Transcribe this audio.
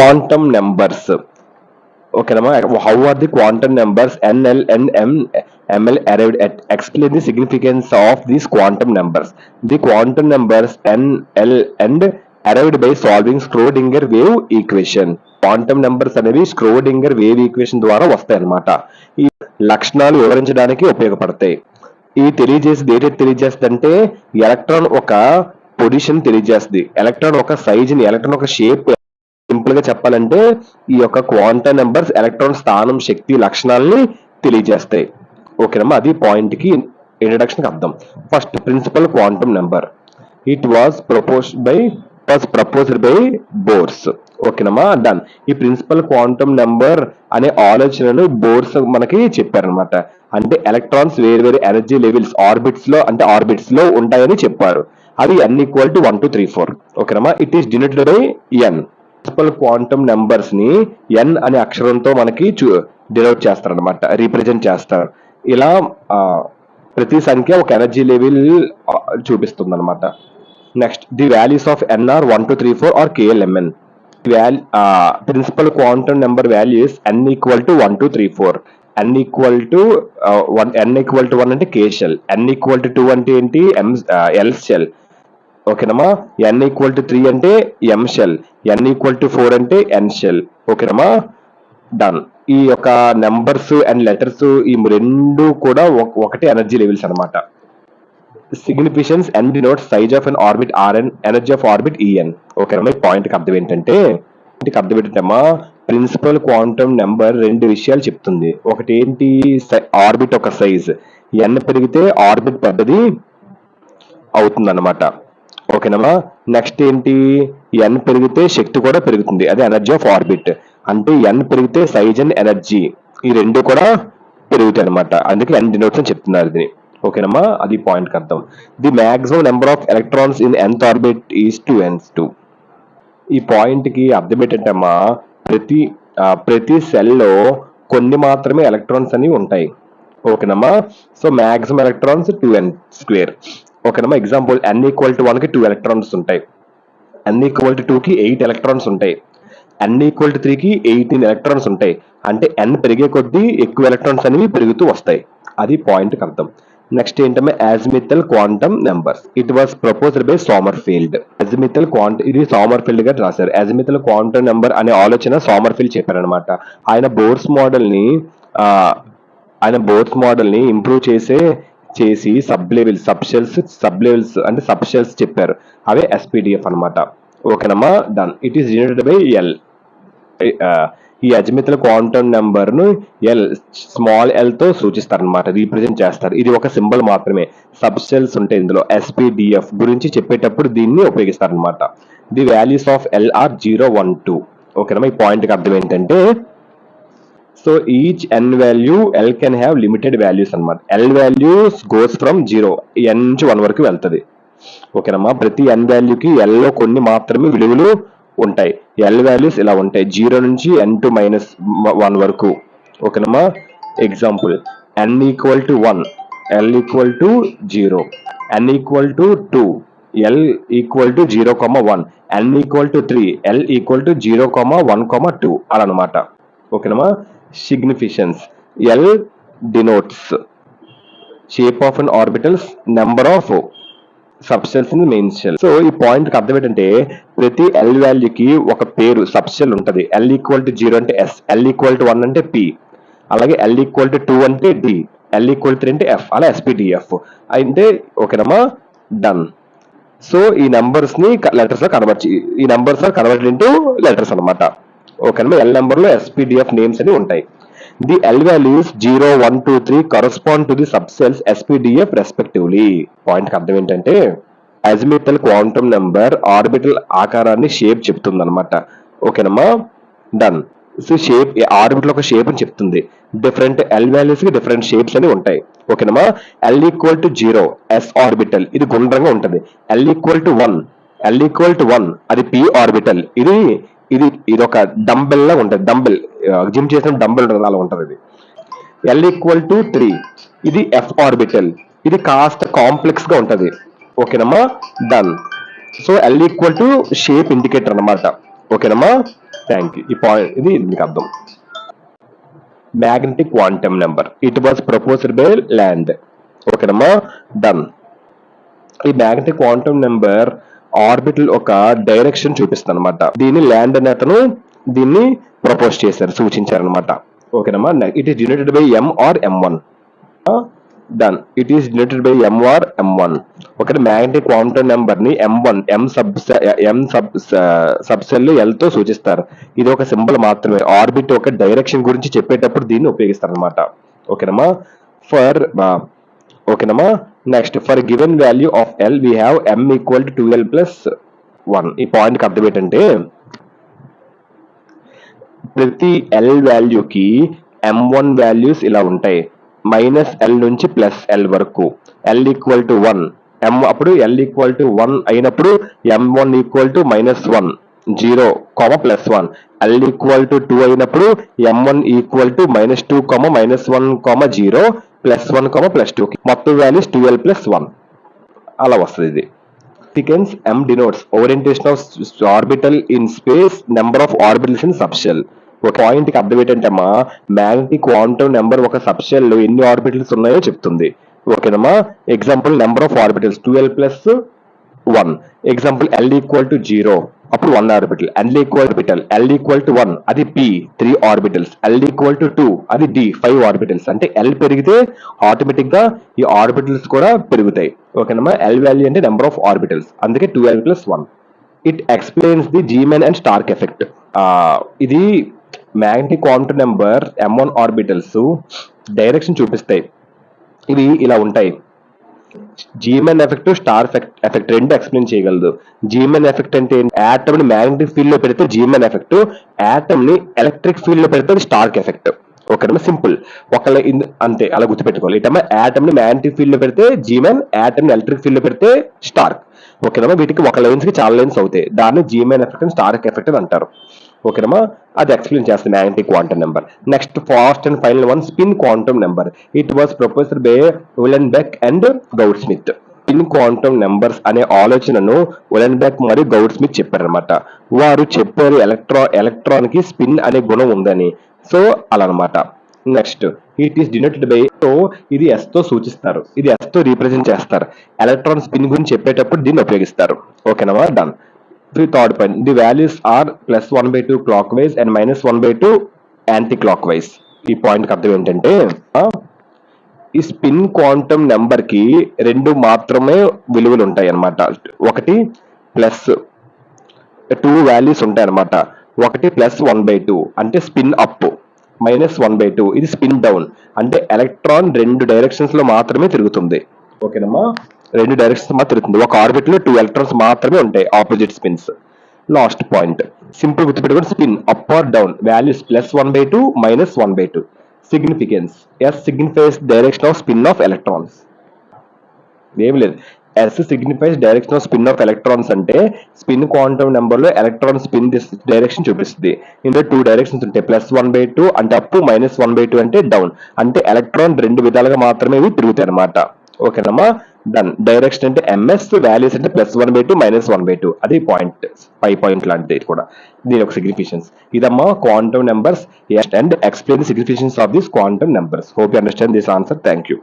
quantum numbers. Okay, how are the quantum numbers N, L, and ML arrived at? Explain the significance of these quantum numbers. The quantum numbers N, L, and arrived by solving Schrodinger wave equation. Quantum numbers అనేవి Schrödinger wave equation ద్వారా వస్తాయి అన్నమాట. ఈ లక్షణాలు వివరించడానికి ఉపయోగపడతాయి. ఈ తెలియజేసేది ఏంటంటే తెలియజేస్తుందంటే ఎలక్ట్రాన్ ఒక పొజిషన్ తెలియజేస్తుంది, ఎలక్ట్రాన్ ఒక సైజుని, ఎలక్ట్రాన్ ఒక షేప్. సింపుల్ గా చెప్పాలంటే ఈ యొక్క క్వాంటమ్ నెంబర్స్ ఎలక్ట్రాన్ స్థానం, శక్తి, లక్షణాలని తెలియజేస్తాయి. ఓకేనమ్మా, అది పాయింట్ కి ఇంట్రడక్షన్ అర్థం. First principal quantum number. It was proposed by Bohr's. ఓకేనమ్మా, డన్. ఈ ప్రిన్సిపల్ క్వాంటమ్ నెంబర్ అనే ఆలోచనను బోర్స్ మనకి చెప్పారనమాట. అంటే ఎలక్ట్రాన్స్ వేరు వేరు ఎనర్జీ లెవెల్స్ ఆర్బిట్స్ లో ఉంటాయని చెప్పారు. అవి n ఈక్వల్ టు 1 2 3 4. ఓకేనమ్మా, it is denoted by n. Principal quantum numbers ని n అనే అక్షరంతో మనకి డినోట్ చేస్తారు అనమాట, రీప్రజెంట్ చేస్తారు. ఇలా ప్రతి సంఖ్య ఒక ఎనర్జీ లెవెల్ చూపిస్తుంది అనమాట. Next, the values of n are 1 2 3 4 are KLMN. Principal quantum number values n equal to 1 2 3 4. n equal to 1 అంటే K shell, n equal to 2 అంటే ఏంటి, L షెల్. ఓకేనమ్మా, n ఈక్వల్ టు 3 అంటే M shell, n equal to 4 అంటే N shell. ఓకేనమ్మా, done. ఈ యొక్క numbers and letters ఈ రెండు కూడా ఒకటే ఎనర్జీ లెవెల్స్ అనమాట. Significance n denotes size of an orbit Rn, energy of orbit En. ఓకేనమ్మా, ఈ పాయింట్ కి అర్థం ఏంటంటే ప్రిన్సిపల్ క్వాంటమ్ నెంబర్ రెండు విషయాలు చెప్తుంది. ఒకటి ఏంటి, ఆర్బిట్ ఒక సైజ్, n పెరిగితే ఆర్బిట్ పెద్దది అవుతుంది అనమాట. ఓకేనమ్మా, నెక్స్ట్ ఏంటి, n పెరిగితే శక్తి కూడా పెరుగుతుంది, అదే ఎనర్జీ ఆఫ్ ఆర్బిట్. అంటే n పెరిగితే సైజ్ అండ్ ఎనర్జీ ఈ రెండు కూడా పెరుగుతాయి అనమాట. అందుకే n డినోట్స్ అని చెప్తున్నారు ఇది. ఓకేనమ్మా, అది పాయింట్ కి అర్థం. The maximum number of electrons in nth orbit is 2n2. ఈ పాయింట్ కి అర్థం ఏంటంటమ్మా, ప్రతి సెల్ లో కొన్ని మాత్రమే ఎలక్ట్రాన్స్ అనేవి ఉంటాయి. ఓకేనమ్మా, సో మాక్సిమం ఎలక్ట్రాన్స్ 2n². ఓకేనమ్మా, ఎగ్జాంపుల్ n ఈక్వల్ టు 1 కి 2 ఎలక్ట్రాన్స్ ఉంటాయి, n ఈక్వల్ టు 2 కి 8 ఎలక్ట్రాన్స్ ఉంటాయి, n ఈక్వల్ టు 3 కి 18 ఎలక్ట్రాన్స్ ఉంటాయి. అంటే n పెరిగే కొద్దీ ఎక్కువ ఎలక్ట్రాన్స్ అనేవి పెరుగుతూ వస్తాయి. అది పాయింట్ కి అర్థం. నెక్స్ట్ ఏంటంటే azimuthal quantum numbers. It was proposed by Sommerfeld. Azimuthal ఇది సోమర్ఫీల్డ్ గారు రాశారు. అజిమిథల్ క్వాంటమ్ నెంబర్ అనే ఆలోచన సోమర్ఫీల్డ్ చెప్పారనమాట. ఆయన బోర్స్ మోడల్ ని ఇంప్రూవ్ చేసి సబ్ లెవెల్స్ అంటే సబ్ షెల్స్ చెప్పారు. అవే SPDF అనమాట. ఓకేనమ్మా, done. It is denoted by L. ఈ అజిమిథల్ క్వాంటమ్ నెంబర్ ను స్మాల్ l తో సూచిస్తారనమాట, రీప్రజెంట్ చేస్తారు. ఇది ఒక సింబల్ మాత్రమే. సబ్ షెల్స్ ఉంటాయి ఇందులో. SPDF గురించి చెప్పేటప్పుడు దీన్ని ఉపయోగిస్తారనమాట. The values of L are 0 1 2. ఓకేనమ్మా, ఈ పాయింట్ కి అర్థం ఏంటంటే, so each n value L can have limited values అనమాట. L values goes from 0 n నుంచి 1 వరకు వెళ్తుంది. ఓకేనమ్మా, ప్రతి n వాల్యూకి L లో కొన్ని మాత్రమే విలువలు ఉంటాయి. L వాల్యూస్ ఇలా ఉంటాయి, 0 నుంచి n to -1 వరకు. ఓకేనమ్మా, example n equal to 1, L equal to 0, n equal to 2, L equal to 0,1, n equal to 3, L equal to 0,1,2 అలా అనమాట. ఓకేనమ్మా, significance. L denotes shape of an orbitals, number of subshells in main shell. So ఈ point కి అర్థం ఏంటంటే, ప్రతి L వాల్యూకి ఒక పేరు సబ్షెల్ ఉంటది. L ఈక్వల్ టు 0 అంటే S, L ఈక్వల్ టు 1 అంటే P, అలాగే L ఈక్వల్ టు 2 అంటే D, L ఈక్వల్ టు 3 అంటే F, అలా SPDF అంటే. ఓకేనమ్మా, డన్. సో ఈ నెంబర్స్ ని లెటర్స్ లో కన్వర్ట్ ఇంటూ లెటర్స్ అనమాట. ఓకేనమ్మా, L నెంబర్ లో SPDF నేమ్స్ అని ఉంటాయి. The L values 0 1 2 3 correspond to the subcells SPDF respectively. Point కి అర్థం ఏంటంటే, అజిమిథల్ క్వాంటమ్ నెంబర్ ఆర్బిటల్ ఆకారాన్ని షేప్ చెప్తుంది అనమాట. ఓకేనమ్మా, డన్. సో షేప్ ఆర్బిటల్ ఒక షేప్ అని చెప్తుంది. డిఫరెంట్ L వాల్యూస్ కి డిఫరెంట్ షేప్స్ అని ఉంటాయి. ఓకేనమ్మా, L equal to 0 S orbital, ఇది గుండ్రంగా ఉంటుంది. L ఈక్వల్ టు 1 అది P ఆర్బిటల్, ఇది ఒక డంబెల్ లా ఉంటుంది. డంబెల్ జిమ్ చేసిన డంబెల్ ఉంటుంది, అలా ఉంటుంది ఇది. L ఈక్వల్ టు 3 ఇది F ఆర్బిటల్, ఇది కాస్త కాంప్లెక్స్ గా ఉంటది. ఓకేనమ్మా, done. So L equal to shape indicator అనమాట. ఓకేనమ్మా, థ్యాంక్ యూ. ఈ పాయింట్ ఇది మీకు అర్థం. Magnetic quantum number it was proposed by land. ఓకేనమ్మా, డన్. ఈ మ్యాగ్నెటిక్ క్వాంటమ్ నెంబర్ ఆర్బిటల్ ఒక డైరెక్షన్ చూపిస్తుంది అనమాట. దీన్ని ల్యాండ్ అనే అతను దీన్ని ప్రపోజ్ చేశారు, సూచించారు అనమాట. ఓకేనమ్మా, it is denoted by M R M1. Done. It is denoted by M R M1. Okay, magnetic quantum number ని M1 ఎం సబ్ సెల్ L తో సూచిస్తారు. ఇది ఒక సింబల్ మాత్రమే. ఆర్బిట్ ఒక డైరెక్షన్ గురించి చెప్పేటప్పుడు దీన్ని ఉపయోగిస్తారు అనమాట. ఓకేనమ్మా, ఫర్ ఓకేనమ్మా, next for given value of L we have M equal to 2L plus 1. ఈ పాయింట్ కి అర్థం ఏంటంటే ప్రతి L వాల్యూకి M1 వాల్యూస్ ఇలా ఉంటాయి, -L నుంచి +L వరకు. L ఈక్వల్ టు 1 M, అప్పుడు L ఈక్వల్ టు 1 అయినప్పుడు M1 equal to -1 0, +1. L equal to 2 అయినప్పుడు M1 ఈక్వల్ టు -2, -1, 0, +1, +2. మొత్తం వాల్యూస్ 2L + 1 అలా వస్తుంది. ఇది significance M denotes orientation of orbital in space, number of orbitals in subshell. ఒక point కి అర్థం ఏంటంటమ్మా, మ్యాగ్నెటిక్ క్వాంటమ్ నెంబర్ ఒక సబ్షెల్ లో ఎన్ని ఆర్బిటల్స్ ఉన్నాయో చెప్తుంది. ఓకేనమ్మా, example number of orbitals 2L + 1. Example L equal to 0 అప్పుడు 1 ఆర్బిటల్. L ఈక్వల్ టు 1 అది P 3 orbitals. L equal to 2 అది D 5 ఆర్బిటల్స్. అంటే L పెరిగితే ఆటోమేటిక్ గా ఈ ఆర్బిటల్స్ కూడా పెరుగుతాయి. ఓకేనమ్మా, L వాల్యూ అంటే నెంబర్ ఆఫ్ ఆర్బిటల్స్, అందుకే 2L + 1. It explains the Zeeman and Stark effect. ఇది magnetic quantum number M1 orbitals direction చూపిస్తాయి. ఇవి ఇలా ఉంటాయి. జీమెన్ ఎఫెక్ట్, స్టార్ ఎఫెక్ట్ రెండు ఎక్స్ప్లెయిన్ చేయగలదు. జీమెన్ ఎఫెక్ట్ అంటే యాటమ్ ని మ్యాగ్నెటిక్ ఫీల్డ్ లో పెడితే జీమెన్ ఎఫెక్ట్, యాటమ్ ని ఎలక్ట్రిక్ ఫీల్డ్ లో పెడితే స్టార్క్ ఎఫెక్ట్. ఓకేనమ్మా, సింపుల్. ఒకళ్ళ అంతే, అలా గుర్తుపెట్టుకోవాలి. ఇటమ్మా యాటమ్ ని మ్యాగ్నెటిక్ ఫీల్డ్ లో పెడితే జీమెన్, యాటమ్ ని ఎలక్ట్రిక్ ఫీల్డ్ లో పెడితే స్టార్క్. ఓకేనమ్మా, వీటికి ఒక లైన్స్ కి చాలా లైన్స్ అవుతాయి. దాన్ని Zeeman effect and Stark effect అని అంటారు. ఓకేనమ్మా, అది ఎక్స్ప్లెయిన్ చేస్తుంది magnetic quantum number. Next first and final one, spin quantum number. It was proposed by Uhlenbeck and Goudsmit. Spin quantum numbers అనే ఆలోచనను ఉలెన్బెక్ మరియు గౌడ్ స్మిత్ చెప్పారనమాట. వారు చెప్పారు ఎలక్ట్రాన్ కి స్పిన్ అనే గుణం ఉందని. సో అలా అనమాట. Next it is denoted by, ఇది S తో సూచిస్తారు, ఇది S తో రీప్రజెంట్ చేస్తారు. ఎలక్ట్రాన్ స్పిన్ గురించి చెప్పేటప్పుడు దీన్ని ఉపయోగిస్తారు. ఓకేనమ్మా, done. Third point, the values are +1/2 clockwise and -1/2 anticlockwise. ఈ పాయింట్ కి అర్థం ఏంటంటే ఈ స్పిన్ క్వాంటమ్ నెంబర్ కి రెండు మాత్రమే విలువలు ఉంటాయి అన్నమాట. ఒకటి +2 వాల్యూస్ ఉంటాయి అన్నమాట. ఒకటి +1/2 అంటే స్పిన్ అప్, -1/2 ఇది స్పిన్ డౌన్ అంటే ఎలక్ట్రాన్ రెండు డైరెక్షన్స్ లో మాత్రమే తిరుగుతుంది. ఓకేనమ్మా, రెండు డైరెక్షన్స్ మాత్రం తిరుగుతుంది. ఒక ఆర్బిట్ లో 2 ఎలక్ట్రాన్స్ మాత్రమే ఉంటాయి, opposite spins. Last point simple గుర్తుపెట్టుకోండి, spin up or down values +1/2 -1/2. Significance S signifies direction of spin of electrons. ఏం లేదు, S signifies direction of spin of electrons అంటే స్పిన్ క్వాంటమ్ నెంబర్ లో ఎలక్ట్రాన్ స్పిన్ డైరెక్షన్ చూపిస్తుంది. ఇందులో 2 directions ఉంటాయి, +1/2 అంటే up, -1/2 అంటే డౌన్. అంటే ఎలక్ట్రాన్ రెండు విధాలుగా మాత్రమే ఇవి తిరుగుతాయి అనమాట. ఓకేనమ్మా, డన్. డైరెక్షన్ అంటే MS, వాల్యూస్ అంటే +1/2 -1/2. అది పాయింట్ 5 పాయింట్ లాంటిది కూడా. దీని ఒక సిగ్నిఫికెన్స్. ఇదమ్మా quantum numbers and explain the significance of this quantum numbers. Hope you understand this answer. Thank you.